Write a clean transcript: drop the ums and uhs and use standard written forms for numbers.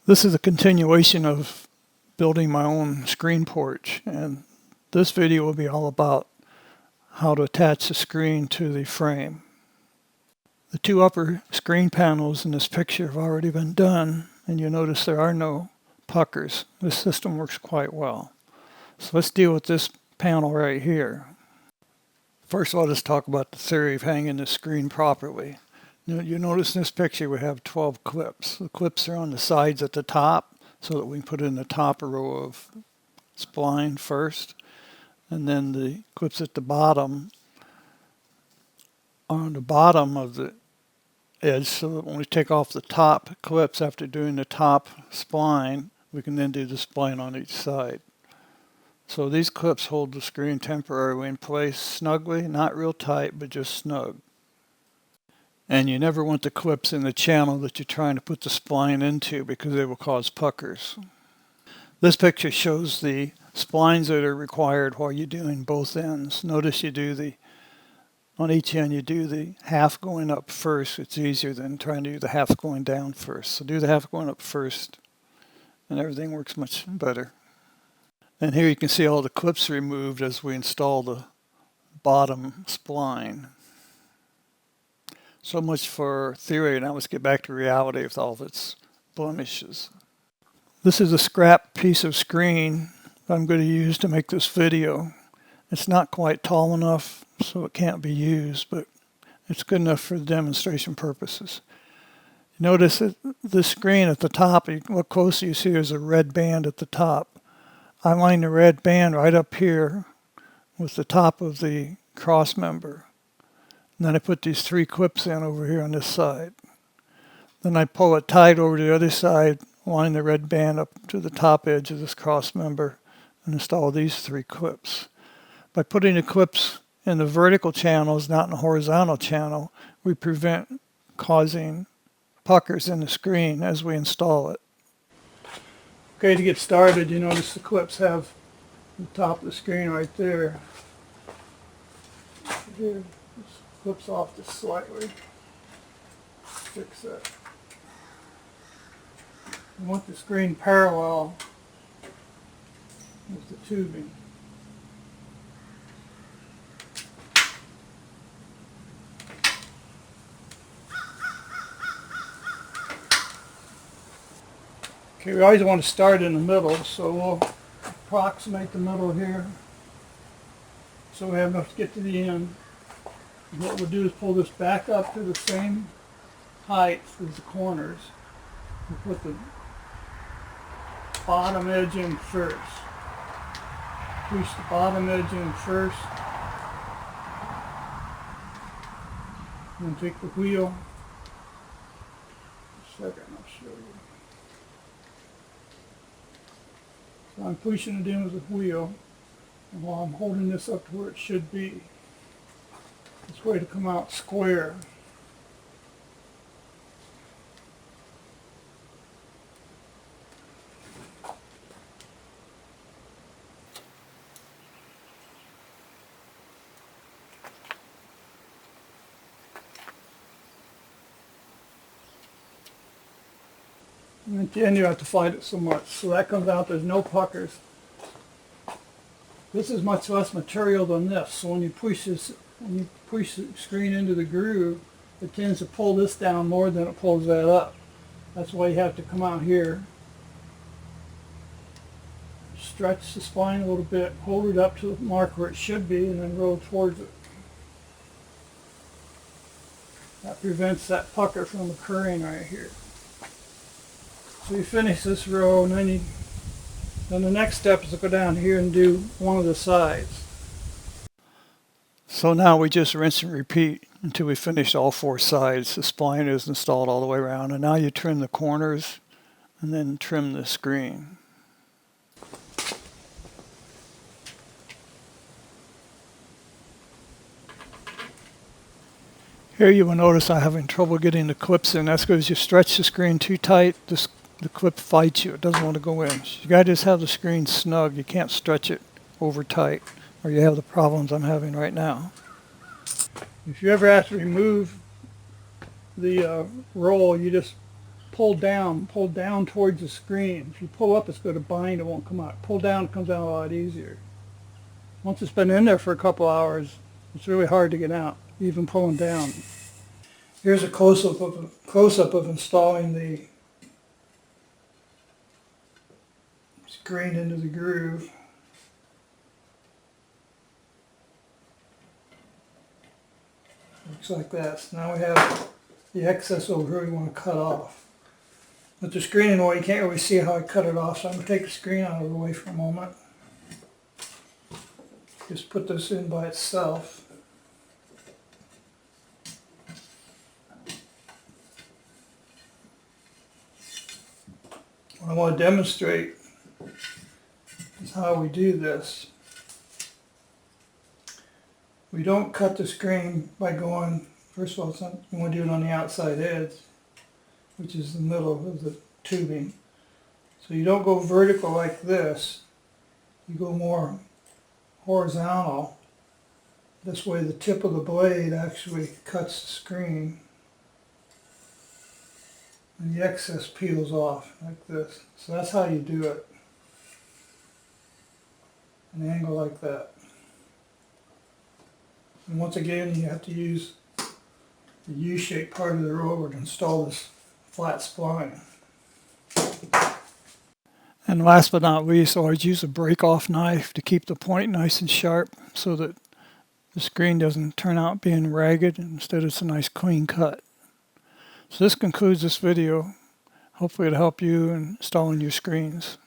This is a continuation of building my own screen porch, and this video will be all about how to attach the screen to the frame. The two upper screen panels in this picture have already been done, and you'll notice there are no puckers. This system works quite well. So let's deal with this panel right here. First of all, let's talk about the theory of hanging the screen properly. You notice in this picture we have 12 clips. The clips are on the sides at the top so that we can put in the top row of spline first, and then the clips at the bottom are on the bottom of the edge, so that when we take off the top clips after doing the top spline, we can then do the spline on each side. So these clips hold the screen temporarily in place snugly, not real tight, but just snug. And you never want the clips in the channel that you're trying to put the spline into, because they will cause puckers. This picture shows the splines that are required while you're doing both ends. Notice on each end you do the half going up first. It's easier than trying to do the half going down first. So do the half going up first and everything works much better. And here you can see all the clips removed as we install the bottom spline. So much for theory. Now let's get back to reality with all of its blemishes. This is a scrap piece of screen that I'm going to use to make this video. It's not quite tall enough, so it can't be used, but it's good enough for demonstration purposes. Notice that the screen at the top, you look closely, you see there's a red band at the top. I line the red band right up here with the top of the cross member. And then I put these 3 clips in over here on this side. Then I pull it tight over to the other side, line the red band up to the top edge of this cross member, and install these 3 clips. By putting the clips in the vertical channels, not in the horizontal channel, we prevent causing puckers in the screen as we install it. Okay, to get started, you notice the clips have the top of the screen right there. Here, this clips off just slightly. Fix that. You want the screen parallel with the tubing. Okay, we always want to start in the middle, so we'll approximate the middle here so we have enough to get to the end. And what we'll do is pull this back up to the same height as the corners. We'll put the bottom edge in first. Push the bottom edge in first. And then take the wheel. Second, I'll show you. So I'm pushing it in with the wheel, and while I'm holding this up to where it should be, it's going to come out square. And at the end you have to fight it so much. So that comes out, there's no puckers. This is much less material than this. So when you push the screen into the groove, it tends to pull this down more than it pulls that up. That's why you have to come out here, stretch the spline a little bit, hold it up to the mark where it should be, and then roll towards it. That prevents that pucker from occurring right here. So you finish this row, and then the next step is to go down here and do one of the sides. So now we just rinse and repeat until we finish all 4 sides. The spline is installed all the way around, and now you trim the corners and then trim the screen. Here you will notice I'm having trouble getting the clips in. That's because you stretch the screen too tight. The clip fights you. It doesn't want to go in. You got to just have the screen snug. You can't stretch it over tight, or you have the problems I'm having right now. If you ever have to remove the roll, you just pull down towards the screen. If you pull up, it's going to bind, it won't come out. Pull down, it comes out a lot easier. Once it's been in there for a couple hours, it's really hard to get out, even pulling down. Here's a close-up of installing the screen into the groove. Looks like that. So now we have the excess over here we want to cut off. With the screen in the way, you can't really see how I cut it off, so I'm going to take the screen out of the way for a moment. Just put this in by itself. What I want to demonstrate is how we do this. We don't cut the screen by going, first of all, you want to do it on the outside edge, which is the middle of the tubing. So you don't go vertical like this, you go more horizontal. This way the tip of the blade actually cuts the screen and the excess peels off like this. So that's how you do it. An angle like that. And once again, you have to use the U-shaped part of the roller to install this flat spline. And last but not least, always use a break-off knife to keep the point nice and sharp so that the screen doesn't turn out being ragged, and instead it's a nice clean cut. So this concludes this video. Hopefully it'll help you in installing your screens.